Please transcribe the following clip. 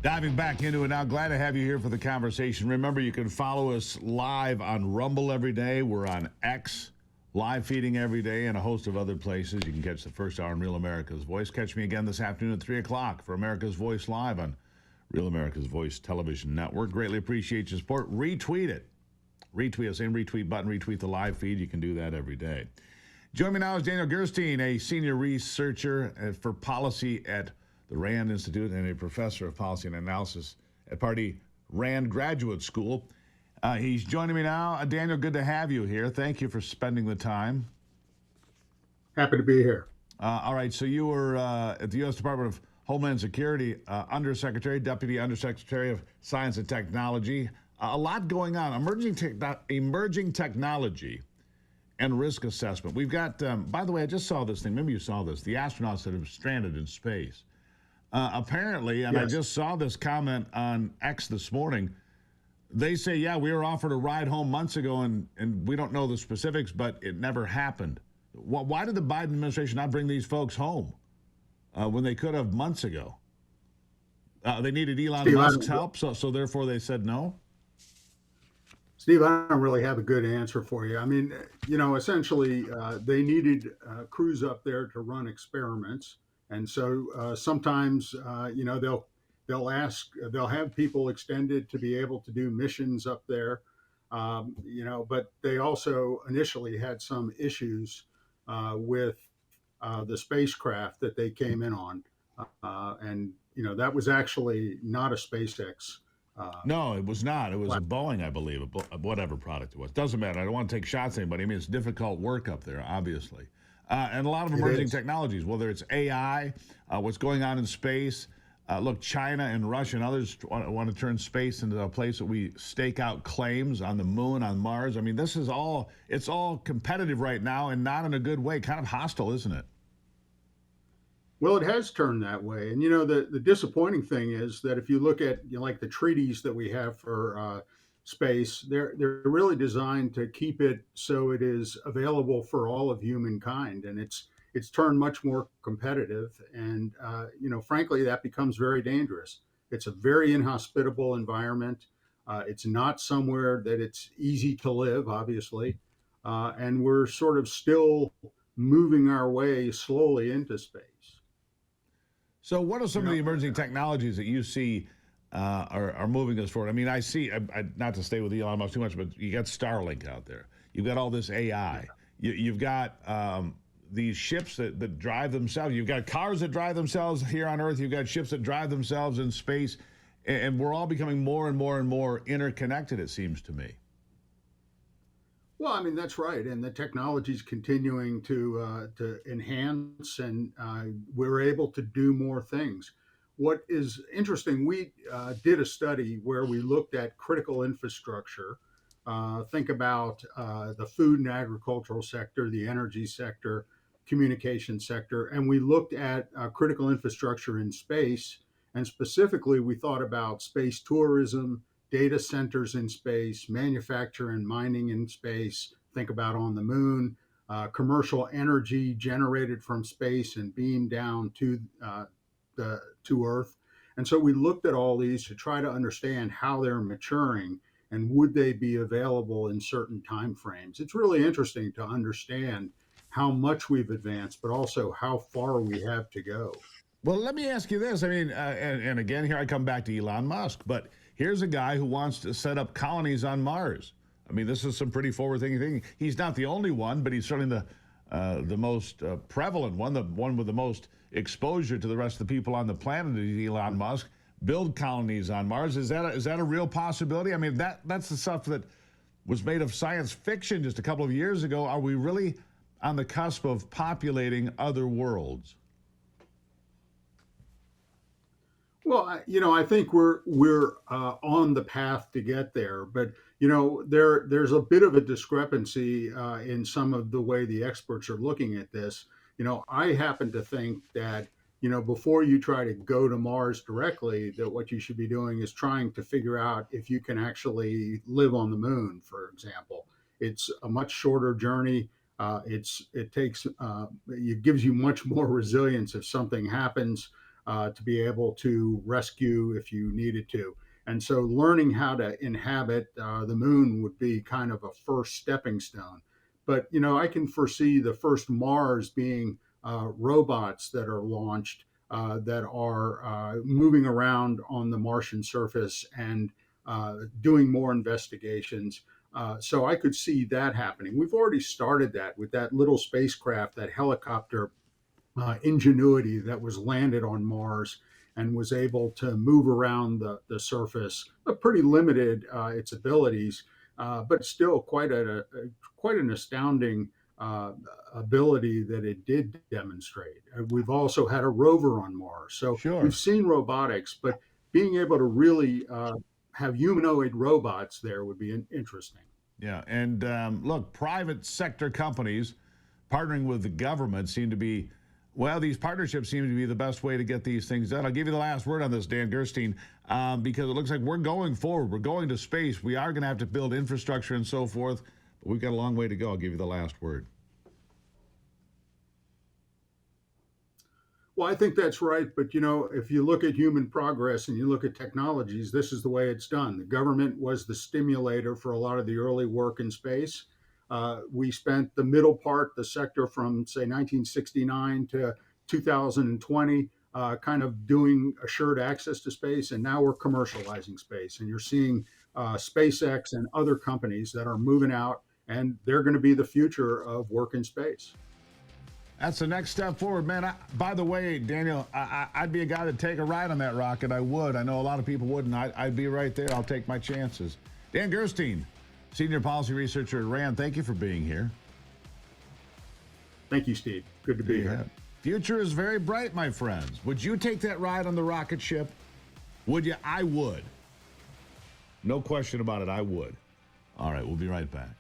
Diving back into it now, glad to have you here for the conversation. Remember, you can follow us live on Rumble every day. We're on X, live feeding every day, and a host of other places. You can catch the first hour on Real America's Voice. Catch me again this afternoon at 3 o'clock for America's Voice Live on Real America's Voice Television Network. Greatly appreciate your support. Retweet it. Retweet us, same retweet button, retweet the live feed. You can do that every day. Join me now is Daniel Gerstein, a senior researcher for policy at the RAND Institute and a professor of policy and analysis at Pardee RAND Graduate School. He's joining me now. Daniel, good to have you here. Thank you for spending the time. Happy to be here. All right, so you were at the U.S. Department of Homeland Security, undersecretary, deputy undersecretary of Science and Technology. A lot going on. Emerging technology and risk assessment. We've got, by the way, I just saw this thing. Maybe you saw this. The astronauts that have stranded in space. Apparently, and yes. I just saw this comment on X this morning, they say, yeah, we were offered a ride home months ago, and we don't know the specifics, but it never happened. Why did the Biden administration not bring these folks home when they could have months ago? They needed Elon Musk's help, so therefore they said no? Steve, I don't really have a good answer for you. I mean, essentially, they needed crews up there to run experiments. And so sometimes, they'll have people extended to be able to do missions up there, but they also initially had some issues with the spacecraft that they came in on. That was actually not a SpaceX. No, it was not. It was a Boeing, I believe, whatever product it was. Doesn't matter. I don't want to take shots at anybody. I mean, it's difficult work up there, obviously. And a lot of emerging technologies, whether it's AI, what's going on in space. Look, China and Russia and others want to turn space into a place that we stake out claims on the moon, on Mars. I mean, it's all competitive right now and not in a good way. Kind of hostile, isn't it? Well, it has turned that way. And, the disappointing thing is that if you look at, like the treaties that we have for space, they're really designed to keep it so it is available for all of humankind. And it's turned much more competitive. And, frankly, that becomes very dangerous. It's a very inhospitable environment. It's not somewhere that it's easy to live, obviously. And we're sort of still moving our way slowly into space. So what are some of the emerging technologies that you see are moving us forward? I mean, I see, not to stay with Elon Musk too much, but you got Starlink out there. You've got all this AI. You've got these ships that drive themselves. You've got cars that drive themselves here on Earth. You've got ships that drive themselves in space. And we're all becoming more and more and more interconnected, it seems to me. Well, I mean, that's right. And the technology is continuing to enhance, and we're able to do more things. What is interesting, we did a study where we looked at critical infrastructure. Think about the food and agricultural sector, the energy sector, communication sector, and we looked at critical infrastructure in space. And specifically, we thought about space tourism, data centers in space, manufacture and mining in space, think about on the moon, commercial energy generated from space and beamed down to Earth. And so we looked at all these to try to understand how they're maturing and would they be available in certain timeframes. It's really interesting to understand how much we've advanced, but also how far we have to go. Well, let me ask you this. I mean, and again, here I come back to Elon Musk, but here's a guy who wants to set up colonies on Mars. I mean, this is some pretty forward-thinking thing. He's not the only one, but he's certainly the most prevalent one, the one with the most exposure to the rest of the people on the planet is Elon Musk. Build colonies on Mars. Is that a real possibility? I mean, that's the stuff that was made of science fiction just a couple of years ago. Are we really on the cusp of populating other worlds? Well, I think we're on the path to get there, but there's a bit of a discrepancy in some of the way the experts are looking at this. I happen to think that before you try to go to Mars directly, that what you should be doing is trying to figure out if you can actually live on the moon, for example. It's a much shorter journey. It gives you much more resilience if something happens. to be able to rescue if you needed to. And so learning how to inhabit the moon would be kind of a first stepping stone. But, I can foresee the first Mars being robots that are launched that are moving around on the Martian surface and doing more investigations. So I could see that happening. We've already started that with that little spacecraft, that helicopter Ingenuity that was landed on Mars and was able to move around the surface, pretty limited its abilities, but still quite an astounding uh, ability that it did demonstrate. We've also had a rover on Mars, so Sure. we've seen robotics, but being able to really have humanoid robots there would be interesting. Yeah. And look, private sector companies partnering with the government seem to be, well, these partnerships seem to be the best way to get these things done. I'll give you the last word on this, Dan Gerstein, because it looks like we're going forward. We're going to space. We are going to have to build infrastructure and so forth, but we've got a long way to go. I'll give you the last word. Well, I think that's right. But, if you look at human progress and you look at technologies, this is the way it's done. The government was the stimulator for a lot of the early work in space. We spent the middle part, the sector from, say, 1969 to 2020, kind of doing assured access to space. And now we're commercializing space. And you're seeing SpaceX and other companies that are moving out, and they're going to be the future of work in space. That's the next step forward, man. By the way, Daniel, I'd be a guy to take a ride on that rocket. I would. I know a lot of people wouldn't. I'd be right there. I'll take my chances. Dan Gerstein, Senior Policy Researcher at RAND, thank you for being here. Thank you, Steve. Good to be here. Future is very bright, my friends. Would you take that ride on the rocket ship? Would you? I would. No question about it, I would. All right, we'll be right back.